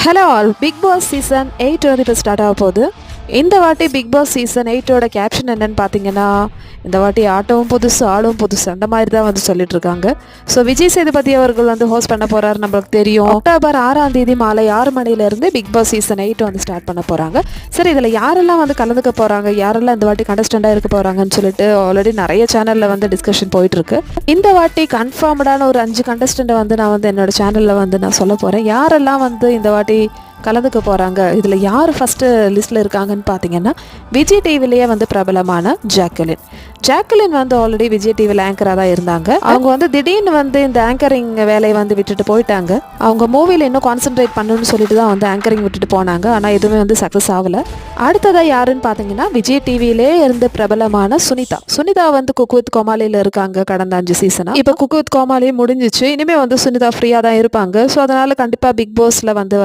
Hello all, Bigg Boss season 8 வந்து இப்போ start ஆக போகுது. இந்த வாட்டி பிக் பாஸ் சீசன் 8ஓட கேப்ஷன் என்னன்னு பார்த்தீங்கன்னா, இந்த வாட்டி ஆட்டமும் புதுசு ஆளும் புதுசு அந்த மாதிரி தான் வந்து சொல்லிட்டு இருக்காங்க. ஸோ விஜய் சேதுபதி அவர்கள் வந்து ஹோஸ்ட் பண்ண போறாரு, நம்மளுக்கு தெரியும். அக்டோபர் 6ஆம் தேதி மாலை 6 மணிலேருந்து பிக் பாஸ் சீசன் 8 வந்து ஸ்டார்ட் பண்ண போறாங்க. சரி, இதில் யாரெல்லாம் வந்து கலந்துக்க போறாங்க, யாரெல்லாம் இந்த வாட்டி கண்டஸ்டண்டாக இருக்க போறாங்கன்னு சொல்லிட்டு ஆல்ரெடி நிறைய சேனலில் வந்து டிஸ்கஷன் போயிட்டு இருக்கு. இந்த வாட்டி கன்ஃபார்ம்டான ஒரு 5 கண்டஸ்டண்ட்டை வந்து நான் வந்து என்னோட சேனலில் வந்து நான் சொல்ல போகிறேன். யாரெல்லாம் வந்து இந்த வாட்டி கலந்துக்க போகிறாங்க, இதில் யார் ஃபஸ்ட்டு லிஸ்ட்டில் இருக்காங்கன்னு பார்த்தீங்கன்னா, விஜய் டிவிலேயே வந்து பிரபலமான ஜாக்குலின் வந்து ஆல்ரெடி விஜய் டிவியில் ஆங்கராக தான் இருந்தாங்க. அவங்க வந்து திடீர்னு வந்து இந்த ஆங்கரிங் வேலையை வந்து விட்டுட்டு போயிட்டாங்க. அவங்க மூவியில் இன்னும் கான்சென்ட்ரேட் பண்ணணும்னு சொல்லிட்டு தான் வந்து ஆங்கரிங் விட்டுட்டு போனாங்க. ஆனால் எதுவுமே வந்து சக்ஸஸ் ஆகலை. அடுத்ததாக யாருன்னு பார்த்தீங்கன்னா, விஜய் டிவிலே இருந்து பிரபலமான சுனிதா வந்து குக் வித் கோமாளியில் இருக்காங்க கடந்த 5 சீசனாக. இப்போ குக் வித் கோமாளி முடிஞ்சிச்சு, இனிமேல் வந்து சுனிதா ஃப்ரீயாக தான் இருப்பாங்க. ஸோ அதனால் கண்டிப்பாக பிக் பாஸில் வந்து